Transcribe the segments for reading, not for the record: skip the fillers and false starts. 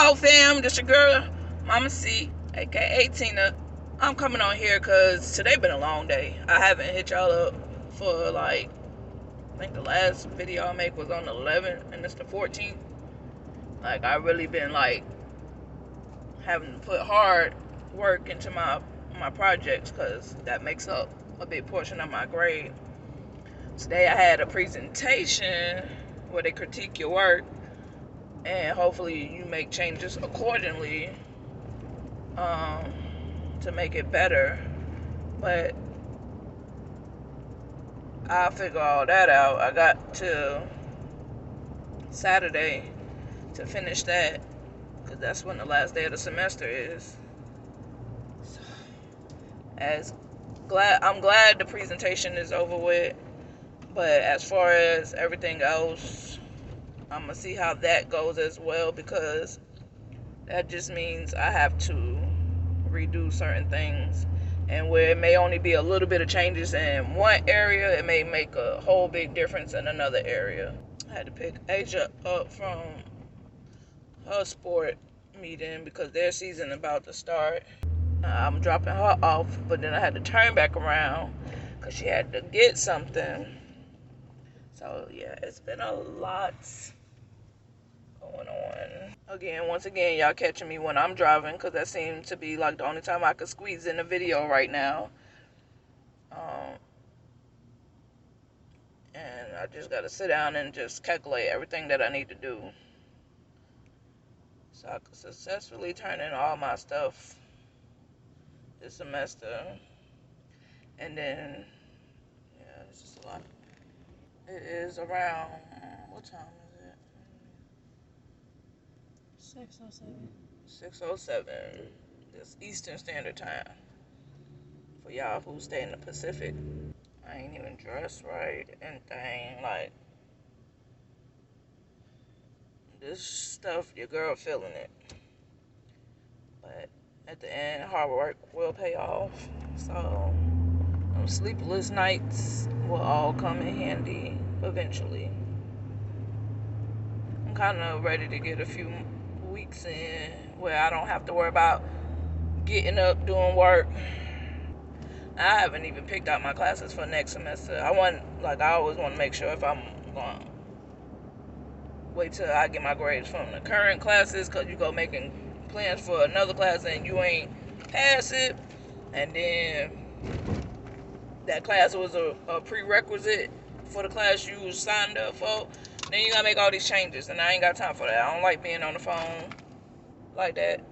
Yo fam, this your girl, Mama C, aka Tina. I'm coming on here because today been a long day. I haven't hit y'all up for like, I think the last video I make was on the 11th and it's the 14th. Like I really been like having to put hard work into my projects because that makes up a big portion of my grade. Today I had a presentation where they critique your work and hopefully you make changes accordingly to make it better. But I'll figure all that out. I got to Saturday to finish that because that's when the last day of the semester is. So, I'm glad the presentation is over with, but as far as everything else, I'm gonna see how that goes as well, because that just means I have to redo certain things, and where it may only be a little bit of changes in one area, it may make a whole big difference in another area. I had to pick Asia up from her sport meeting because their season about to start. I'm dropping her off, but then I had to turn back around because she had to get something. So yeah, it's been a lot going on. Once again, y'all catching me when I'm driving because that seems to be like the only time I could squeeze in a video right now. And I just got to sit down and just calculate everything that I need to do so I could successfully turn in all my stuff this semester. And then, yeah, it's just a lot. It is around, what time is it? 6:07. 6:07. This Eastern Standard Time. For y'all who stay in the Pacific. I ain't even dressed right and thing. Like, this stuff, your girl feeling it. But at the end, hard work will pay off. So, sleepless nights will all come in handy eventually. I'm kind of ready to get a few weeks in where I don't have to worry about getting up, doing work. I haven't even picked out my classes for next semester. I always want to make sure if I'm going to wait till I get my grades from the current classes, because you go making plans for another class and you ain't pass it, and then that class was a prerequisite for the class you signed up for, then you gotta make all these changes, and I ain't got time for that. I don't like being on the phone like that.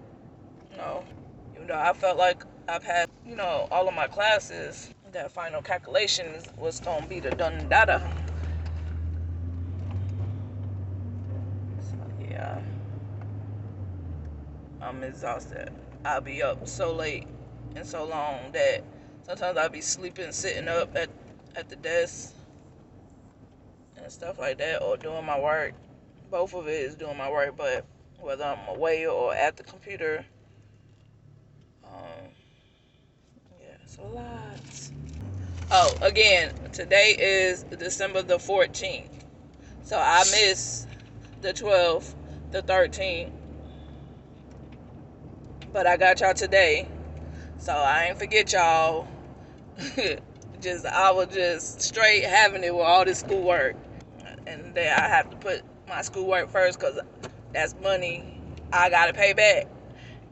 No. Even though I felt like I passed, all of my classes, that final calculation was gonna be the done data. So yeah, I'm exhausted. I'll be up so late and so long that sometimes I'll be sleeping, sitting up at the desk and stuff like that, or doing my work. Both of it is doing my work, but whether I'm away or at the computer, yeah, it's a lot. Oh, again, today is December the 14th, so I missed the 12th, the 13th, but I got y'all today, so I ain't forget y'all. I was just straight having it with all this schoolwork, and then I have to put my schoolwork first because that's money I gotta pay back,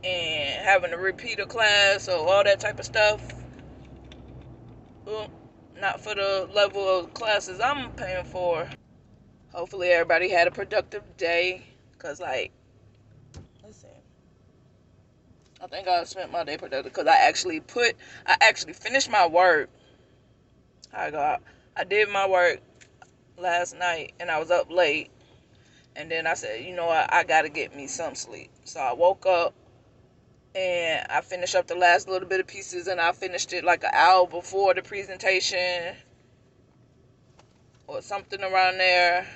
and having to repeat a class or all that type of stuff, well, not for the level of classes I'm paying for. Hopefully everybody had a productive day, because listen, I think I spent my day productive because I actually finished my work. I did my work last night and I was up late, and then I said, you know what, I gotta get me some sleep. So I woke up and I finished up the last little bit of pieces, and I finished it like an hour before the presentation or something around there,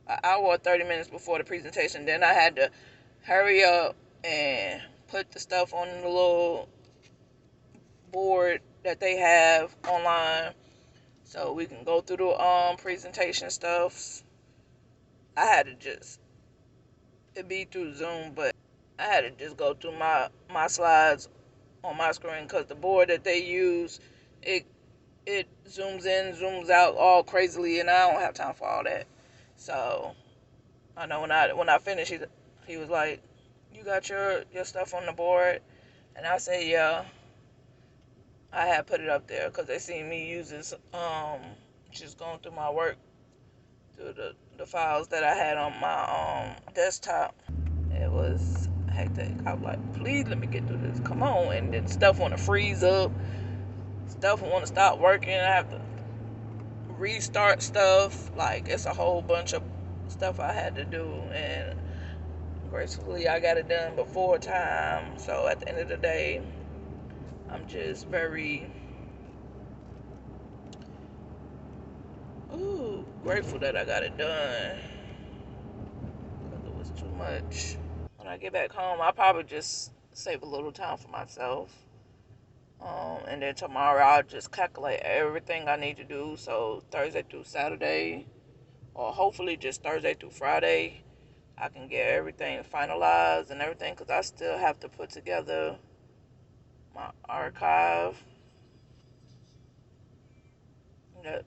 an hour or 30 minutes before the presentation. Then I had to hurry up and put the stuff on the little board that they have online so we can go through the presentation stuff. I had to just it be through Zoom, but I had to just go through my slides on my screen because the board that they use, it it zooms in, zooms out all crazily, and I don't have time for all that. So I know when I finished, he was like, "You got your stuff on the board," and I said, "Yeah." I had put it up there because they seen me using just going through my work through the files that I had on my desktop. It was hectic. I was like, please let me get through this. Come on. And then stuff want to freeze up. Stuff want to stop working. I have to restart stuff. Like, it's a whole bunch of stuff I had to do. And gracefully, I got it done before time. So at the end of the day, I'm just very grateful that I got it done. Because it was too much. When I get back home, I'll probably just save a little time for myself. And then tomorrow I'll just calculate everything I need to do. So Thursday through Saturday, or hopefully just Thursday through Friday, I can get everything finalized and everything, because I still have to put together my archive.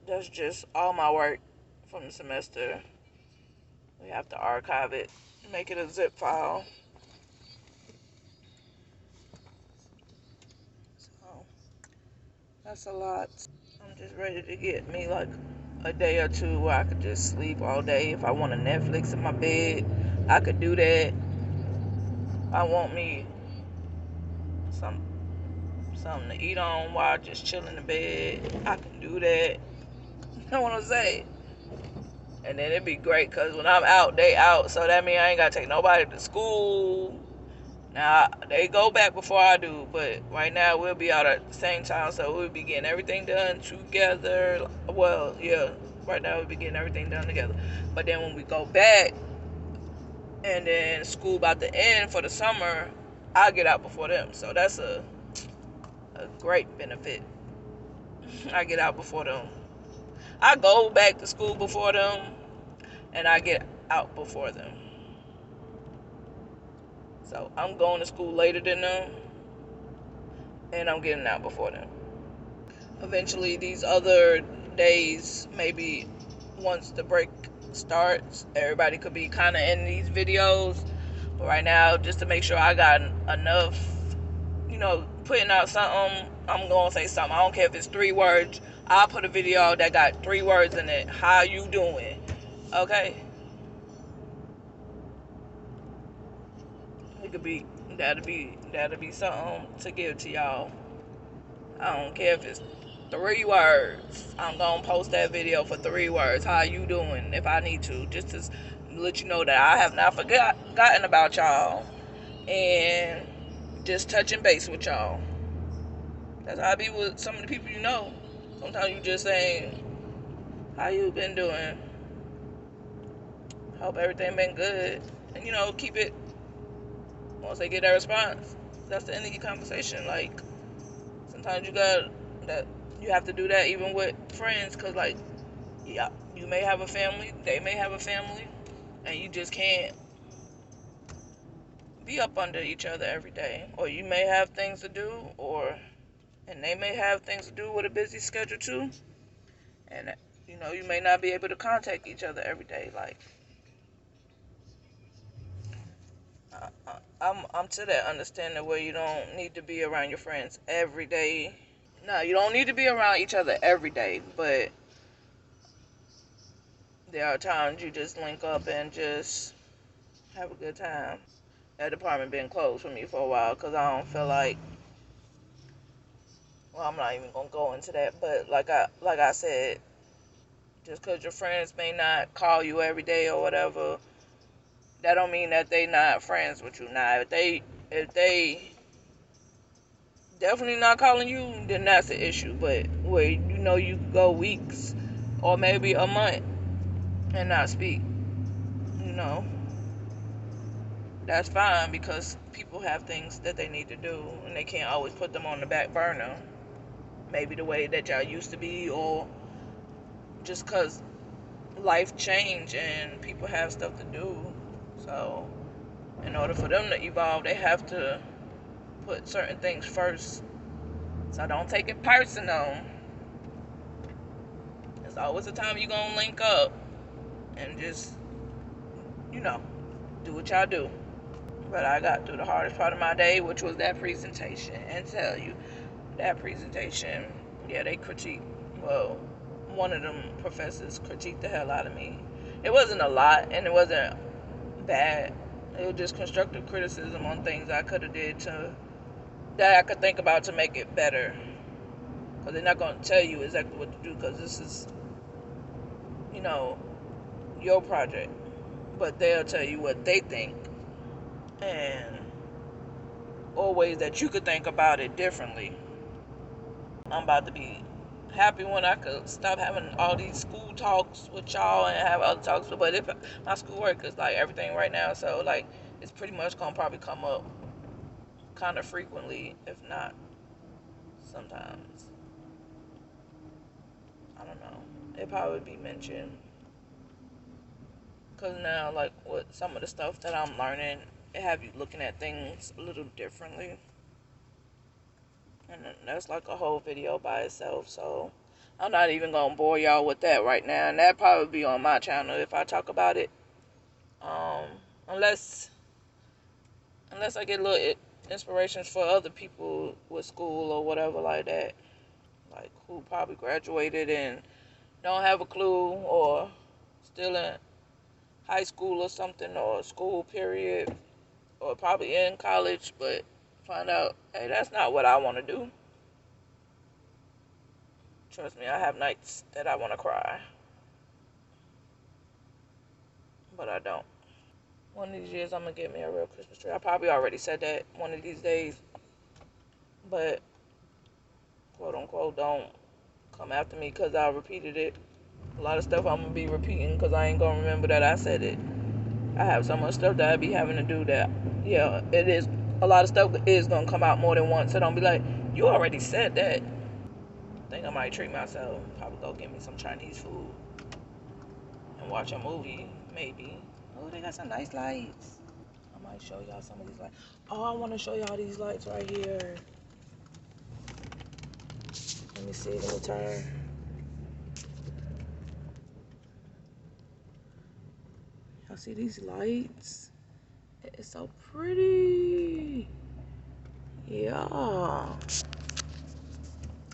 That's just all my work from the semester. We have to archive it, make it a zip file. So that's a lot. I'm just ready to get me like a day or two where I could just sleep all day. If I want to Netflix in my bed, I could do that. I want me some something to eat on while I just chill in the bed. I can do that. You know what I'm saying? And then it'd be great because when I'm out, they out. So that means I ain't got to take nobody to school. Now, they go back before I do, but right now we'll be out at the same time, so we'll be getting everything done together. Well, yeah, right now we'll be getting everything done together. But then when we go back, and then school about to end for the summer, I'll get out before them. So that's a great benefit. I get out before them. I go back to school before them, and I get out before them. So I'm going to school later than them, and I'm getting out before them. Eventually, these other days, maybe once the break starts, everybody could be kind of in these videos. But right now, just to make sure I got enough, putting out something, I'm going to say something. I don't care if it's 3 words. I'll put a video that got 3 words in it. How you doing? Okay? It could be, that'll be something to give to y'all. I don't care if it's 3 words. I'm gonna post that video for 3 words. How you doing? If I need to, just to let you know that I have not forgotten about y'all, and just touching base with y'all. That's how I be with some of the people you know. Sometimes you just saying, "How you been doing? Hope everything been good." And keep it. Once they get that response, that's the end of your conversation. Like, sometimes you have to do that even with friends, because like, yeah, you may have a family, they may have a family, and you just can't be up under each other every day. Or you may have things to do, and they may have things to do with a busy schedule too, and you may not be able to contact each other every day. Like, I'm to that understanding where you don't need to be around your friends every day. No, you don't need to be around each other every day, but there are times you just link up and just have a good time. That department been closed for me for a while because I don't feel like. Well, I'm not even gonna go into that, but like I said, just because your friends may not call you every day or whatever, that don't mean that they not friends with you. Now, if they definitely not calling you, then that's an issue. But where you could go weeks or maybe a month and not speak, you know, that's fine, because people have things that they need to do and they can't always put them on the back burner. Maybe the way that y'all used to be, or just because life change and people have stuff to do. So In order for them to evolve, they have to put certain things first. So don't take it personal. There's always a time you're going to link up and just, do what y'all do. But I got through the hardest part of my day, which was that presentation. And tell you, that presentation, yeah, they critiqued. Well, one of them professors critiqued the hell out of me. It wasn't a lot, and it wasn't bad. It was just constructive criticism on things I could have did that I could think about to make it better. Because they're not going to tell you exactly what to do, because this is, your project. But they'll tell you what they think, and or ways that you could think about it differently. I'm about to be happy when I could stop having all these school talks with y'all and have other talks. But if my schoolwork is like everything right now, so like it's pretty much gonna probably come up kind of frequently, if not sometimes. I don't know. It probably be mentioned, cause now like with some of the stuff that I'm learning, it have you looking at things a little differently. And that's like a whole video by itself, so I'm not even gonna bore y'all with that right now, and that probably be on my channel if I talk about it. Um, unless I get little inspirations for other people with school or whatever like that, like who probably graduated and don't have a clue, or still in high school or something, or school period, or probably in college, but find out, hey, that's not what I want to do. Trust me, I have nights that I want to cry, but I don't. One of these years, I'm going to get me a real Christmas tree. I probably already said that one of these days, but quote unquote, don't come after me because I repeated it. A lot of stuff I'm going to be repeating because I ain't going to remember that I said it. I have so much stuff that I be having to do that, yeah, it is. A lot of stuff is going to come out more than once, so don't be like, you already said that. I think I might treat myself. Probably go get me some Chinese food and watch a movie, maybe. Oh, they got some nice lights. I might show y'all some of these lights. Oh, I want to show y'all these lights right here. Let me see. Let me turn. Y'all see these lights? It's so pretty. Yeah. I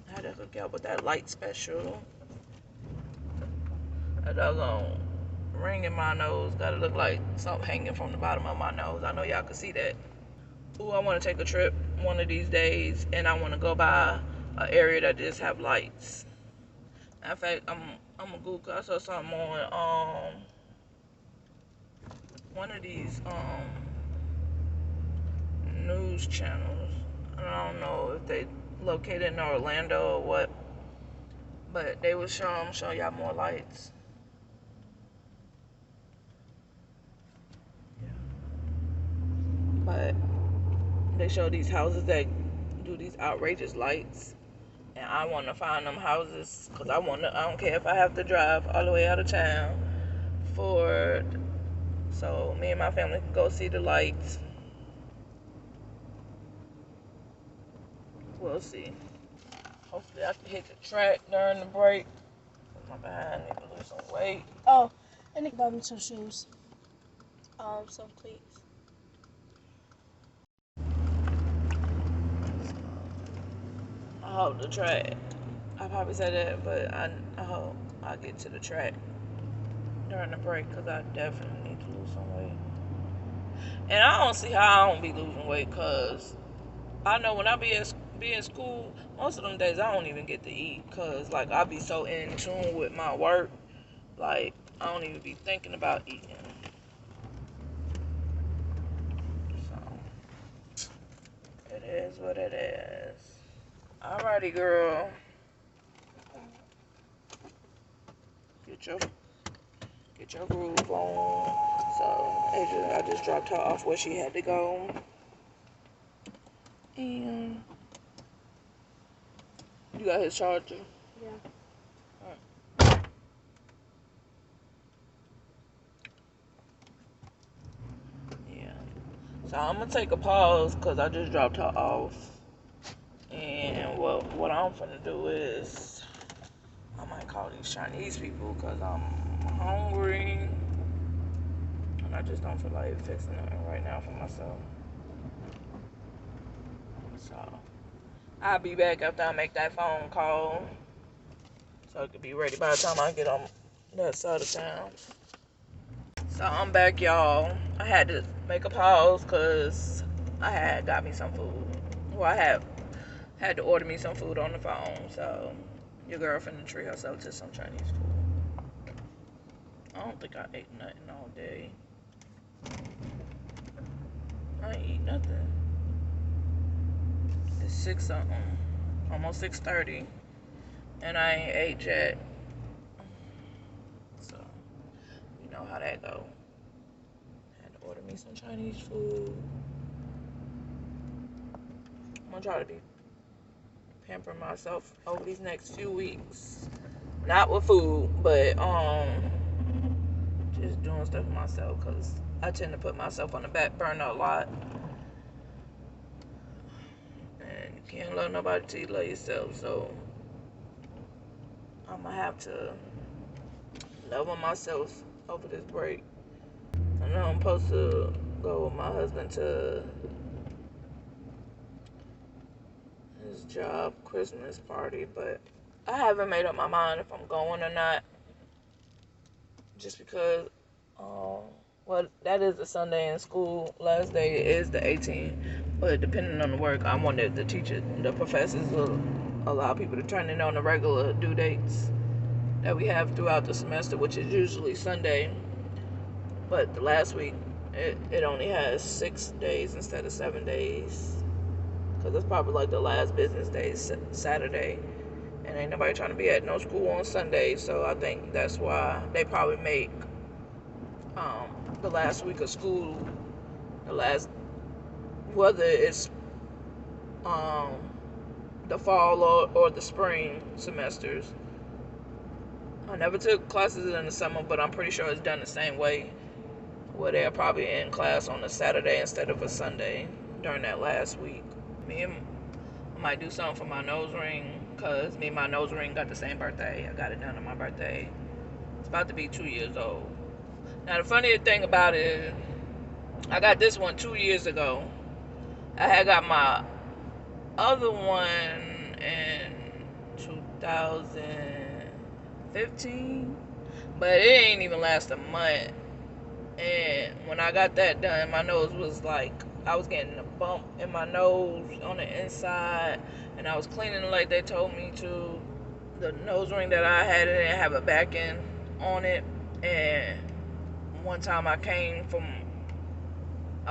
had to hook y'all with that light special. That doggone ring in my nose gotta look like something hanging from the bottom of my nose. I know y'all can see that. Ooh, I want to take a trip one of these days, and I want to go by an area that just have lights. In fact, I'm a Google. I saw something on one of these news channels. I don't know if they located in Orlando or what, but they would show y'all more lights. Yeah. But they show these houses that do these outrageous lights, and I want to find them houses because I don't care if I have to drive all the way out of town so me and my family can go see the lights. We'll see. Hopefully I can hit the track during the break. My behind need to lose some weight. Oh, and they bought me some shoes. Some cleats. I hope the track. I probably said that, but I hope I get to the track during the break because I definitely need to lose some weight. And I don't see how I don't be losing weight because I know when I be in school, most of them days I don't even get to eat because like I be so in tune with my work, like I don't even be thinking about eating. So it is what it is. Alrighty, girl. Get your groove on. So Adrian, I just dropped her off where she had to go. And you got his charger? Yeah. Alright. Yeah. So I'm gonna take a pause because I just dropped her off. And what I'm gonna do is I might call these Chinese people because I'm hungry. And I just don't feel like fixing it right now for myself. So I'll be back after I make that phone call. So I could be ready by the time I get on that side of town. So I'm back, y'all. I had to make a pause because I had got me some food. Well, I had to order me some food on the phone. So your girl finna treat herself to some Chinese food. I don't think I ate nothing all day. I ain't eat nothing. It's 6 something, almost 6:30, and I ain't ate yet. So you know how that go. Had to order me some Chinese food. I'm gonna try to be pampering myself over these next few weeks. Not with food, but just doing stuff for myself because I tend to put myself on the back burner a lot. And you can't love nobody till you love yourself. So I'm gonna have to love on myself over this break. I know I'm supposed to go with my husband to his job Christmas party, but I haven't made up my mind if I'm going or not. Just because, well, that is a Sunday in school. Last day is the 18th, but depending on the work, I wonder if the professors will allow people to turn in on the regular due dates that we have throughout the semester, which is usually Sunday. But the last week, it only has 6 days instead of 7 days. Because it's probably like the last business day, Saturday. And ain't nobody trying to be at no school on Sunday. So I think that's why they probably make the last week of school, whether it's the fall or the spring semesters. I never took classes in the summer, but I'm pretty sure it's done the same way, where they're probably in class on a Saturday instead of a Sunday during that last week. I might do something for my nose ring, because me and my nose ring got the same birthday. I got it done on my birthday. It's about to be 2 years old. Now, the funny thing about it is, I got this one 2 years ago. I had got my other one in 2015, but it ain't even last a month. And when I got that done, my nose was like, I was getting a bump in my nose on the inside, and I was cleaning it like they told me to. The nose ring that I had, it didn't have a back end on it, and one time I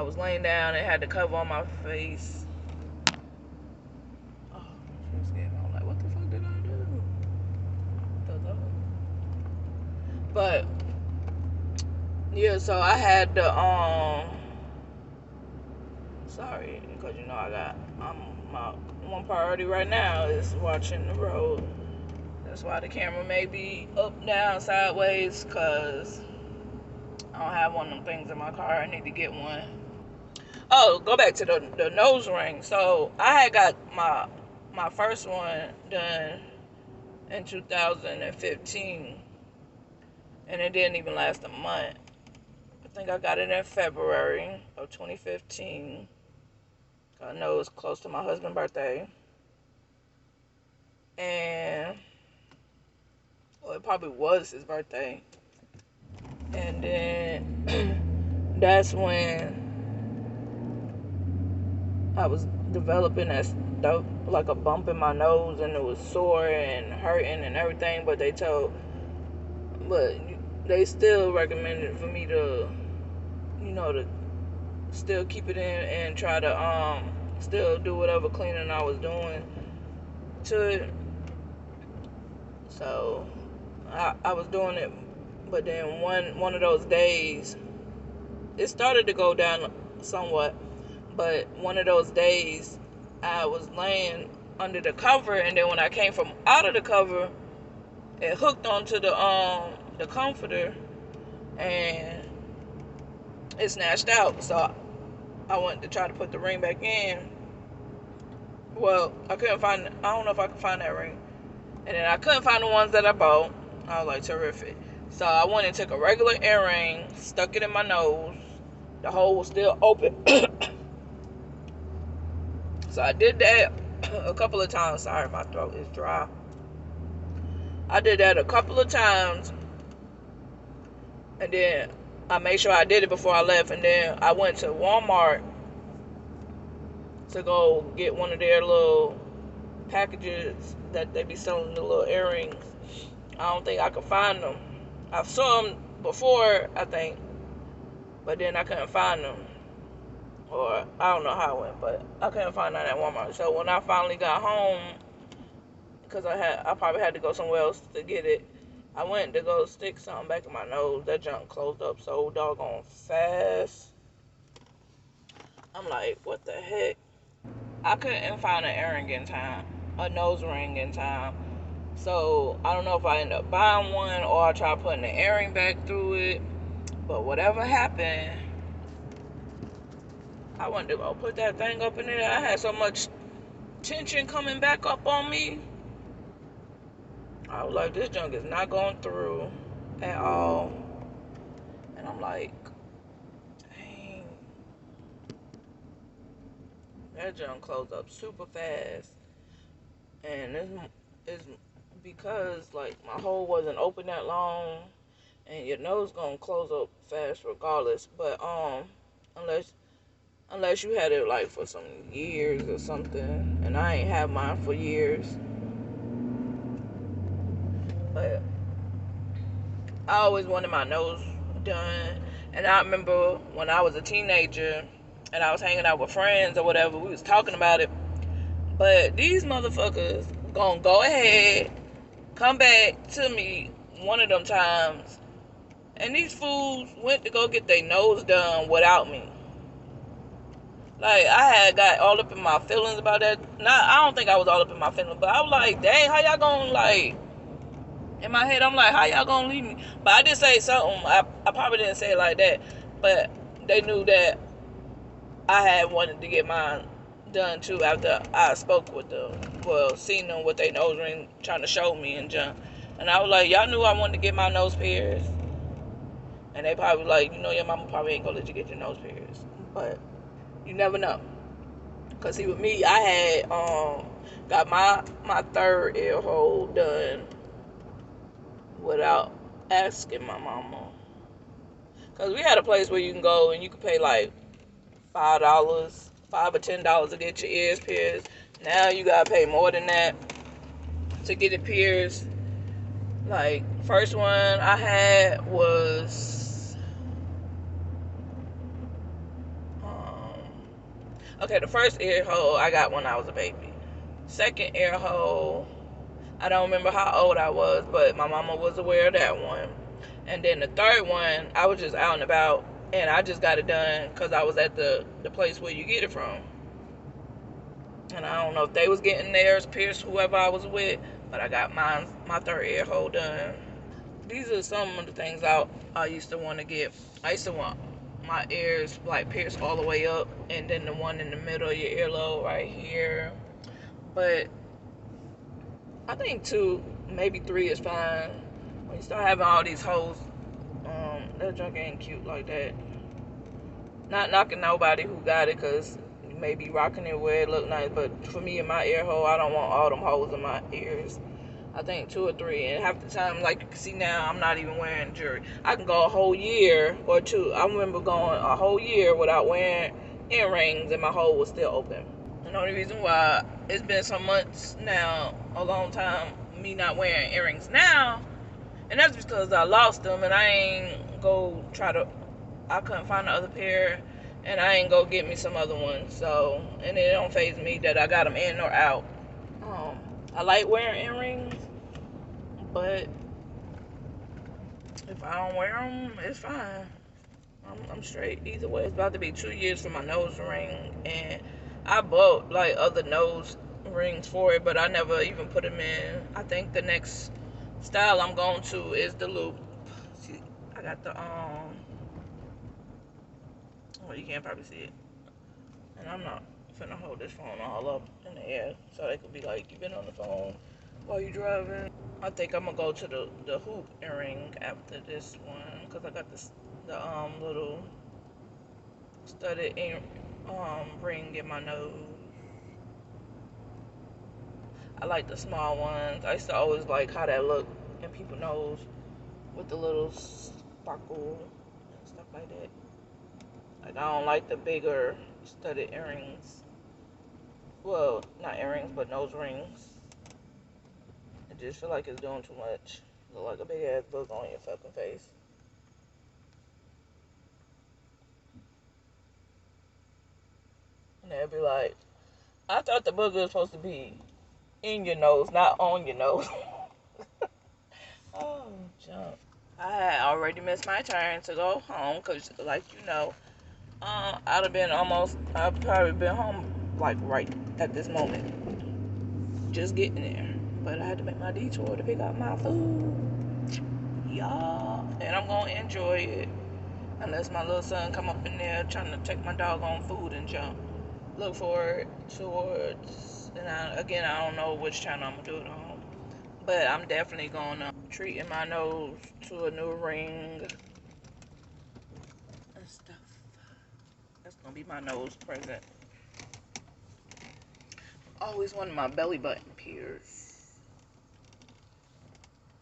was laying down and had the cover on my face. Oh, she was getting on like, what the fuck did I do? But yeah, so I had the sorry, because you know my one priority right now is watching the road. That's why the camera may be up, down, sideways, because I don't have one of them things in my car. I need to get one. Oh, go back to the nose ring. So I had got my first one done in 2015, and it didn't even last a month. I think I got it in February of 2015. I know it's close to my husband's birthday. And, well, it probably was his birthday. And then that's when I was developing like a bump in my nose, and it was sore and hurting and everything. But they still recommended for me to, to still keep it in and try to still do whatever cleaning I was doing to it. So I was doing it, but then one of those days, it started to go down somewhat, but one of those days I was laying under the cover, and then when I came from out of the cover, it hooked onto the comforter, and it snatched out. So I went to try to put the ring back in. Well, I couldn't find. I don't know if I could find that ring. And then I couldn't find the ones that I bought. I was like, terrific. So I went and took a regular earring, stuck it in my nose. The hole was still open. So I did that a couple of times. Sorry, my throat is dry. I did that a couple of times. And then I made sure I did it before I left. And then I went to Walmart to go get one of their little packages that they be selling, the little earrings. I don't think I could find them. I saw them before, I think, but then I couldn't find them. Or I don't know how it went, but I couldn't find that at Walmart. So when I finally got home, because I probably had to go somewhere else to get it, I went to go stick something back in my nose. That junk closed up so doggone fast. I'm like, what the heck? I couldn't find an earring in time, a nose ring in time. So I don't know if I end up buying one or I try putting the earring back through it. But whatever happened, I went to go put that thing up in there. I had so much tension coming back up on me. I was like, this junk is not going through at all. And I'm like, dang, that junk closed up super fast. And it's because like my hole wasn't open that long, and your nose gonna close up fast regardless. But unless you had it like for some years or something, and I ain't had mine for years. But I always wanted my nose done, and I remember when I was a teenager and I was hanging out with friends or whatever, we was talking about it. But these motherfuckers gonna go ahead, come back to me one of them times, and these fools went to go get their nose done without me. Like, I had got all up in my feelings about that. I don't think I was all up in my feelings, but I was like, dang, how y'all gonna, like, in my head, I'm like, how y'all gonna leave me? But I did say something. I probably didn't say it like that, but they knew that I had wanted to get mine done too after I spoke with them. Well, seen them with their nose ring trying to show me and jump. And I was like, y'all knew I wanted to get my nose pierced. And they probably like, your mama probably ain't gonna let you get your nose pierced. But you never know. Cause see, with me, I had got my third ear hole done without asking my mama. Cause we had a place where you can go and you can pay like $5, $5 or $10 to get your ears pierced. Now you gotta pay more than that to get it pierced. Like, first one I had was okay, the first ear hole I got when I was a baby. Second ear hole, I don't remember how old I was, but my mama was aware of that one. And then the third one, I was just out and about, and I just got it done because I was at the place where you get it from. And I don't know if they was getting theirs pierced, whoever I was with, but I got my third ear hole done. These are some of the things I used to want to get. I used to want my ears like pierced all the way up, and then the one in the middle of your earlobe right here. But I think 2, maybe 3 is fine. When you start having all these holes, that junk ain't cute like that. Not knocking nobody who got it, because you may be rocking it where it look nice, but for me in my ear hole, I don't want all them holes in my ears. I think 2 or 3, and half the time, like you can see now, I'm not even wearing jewelry. I can go a whole year or 2. I remember going a whole year without wearing earrings, and my hole was still open. And the only reason why it's been some months now, a long time, me not wearing earrings now, and that's because I lost them, and I ain't go I couldn't find the other pair, and I ain't go get me some other ones. So, and it don't faze me that I got them in or out. I like wearing earrings, but if I don't wear them, it's fine. I'm straight either way. It's about to be 2 years for my nose ring, and I bought like other nose rings for it, but I never even put them in. I think the next style I'm going to is the loop. See, I got the well, you can't probably see it. And I'm not finna hold this phone all up in the air so they could be like, you been on the phone while you driving. I think I'm gonna go to the hoop earring after this one because I got the little studded ring in my nose. I like the small ones. I used to always like how that look in people's nose with the little sparkle and stuff like that. Like I don't like the bigger studded earrings. Well, not earrings, but nose rings. I just feel like it's doing too much. Look like a big ass book on your fucking face. And they'll be like, I thought the booger was supposed to be in your nose, not on your nose. Oh, jump. I had already missed my turn to go home because, like you know, I've probably been home like right at this moment, just getting there. But I had to make my detour to pick up my food, y'all, and I'm gonna enjoy it unless my little son come up in there trying to take my doggone food and jump. Look forward towards, and again, I don't know which channel I'm gonna do it on, but I'm definitely gonna treating my nose to a new ring and stuff. That's gonna be my nose present. Always wanted my belly button pierced.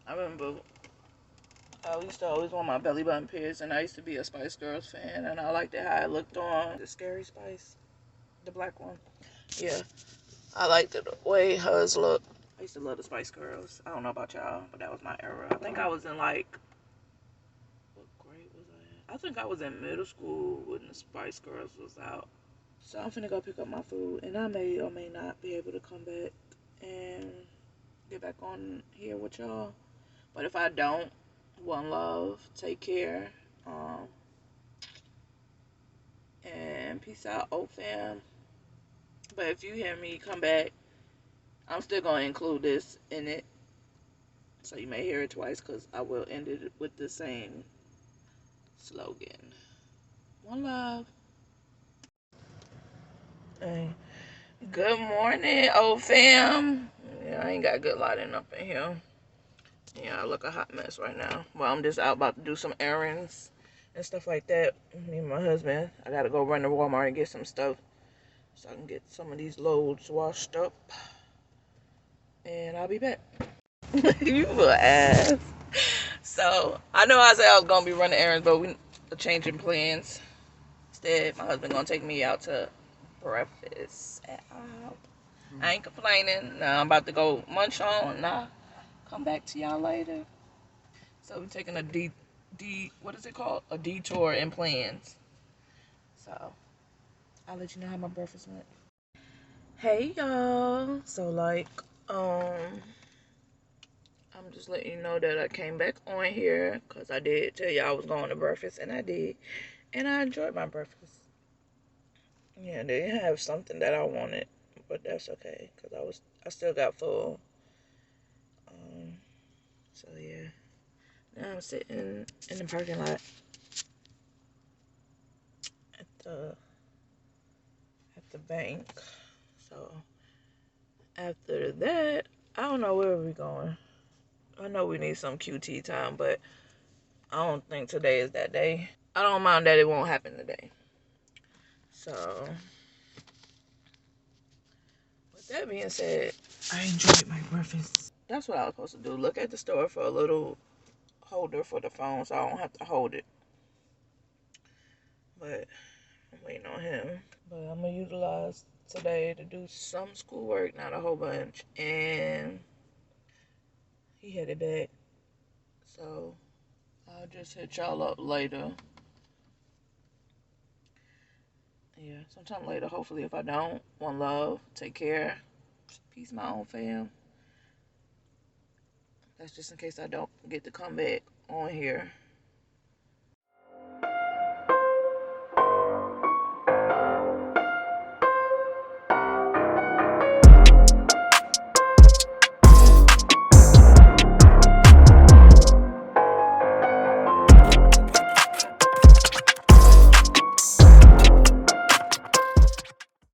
I remember I used to always want my belly button pierced, and I used to be a Spice Girls fan, and I liked it how it looked on the Scary Spice, the black one. Yeah, I liked it the way hers looked. I used to love the Spice Girls. I don't know about y'all, but that was my era. I think I was in like, what grade was I in? I think I was in middle school when the Spice Girls was out. So I'm finna go pick up my food, and I may or may not be able to come back and get back on here with y'all. But if I don't, one love, take care, and peace out, old fam. But if you hear me come back, I'm still gonna include this in it, so you may hear it twice, cause I will end it with the same slogan. One love. Hey. Good morning, old fam. Yeah, I ain't got good lighting up in here. Yeah, I look a hot mess right now. Well, I'm just out about to do some errands and stuff like that. Me and my husband, I gotta go run to Walmart and get some stuff so I can get some of these loads washed up. And I'll be back. You a ass. So, I know I said I was gonna be running errands, but we are changing plans. Instead, my husband gonna take me out to breakfast at I ain't complaining. Now I'm about to go munch on and I'll come back to y'all later. So we're taking a what is it called? A detour in plans. So I'll let you know how my breakfast went. Hey y'all. So like, I'm just letting you know that I came back on here because I did tell you I was going to breakfast, and I did. And I enjoyed my breakfast. Yeah, they didn't have something that I wanted, but that's okay because I still got full. Um, so yeah. Now I'm sitting in the parking lot at the bank. So after that, I don't know where we're going. I know we need some QT time, but I don't think today is that day. I don't mind that it won't happen today. So with that being said, I enjoyed my breakfast. That's what I was supposed to do. Look at the store for a little holder for the phone so I don't have to hold it. But I'm waiting on him. But I'm going to utilize today to do some schoolwork, not a whole bunch. And he headed back. So I'll just hit y'all up later. Yeah, sometime later, hopefully. If I don't, one love. Take care. Peace, my own fam. That's just in case I don't get to come back on here.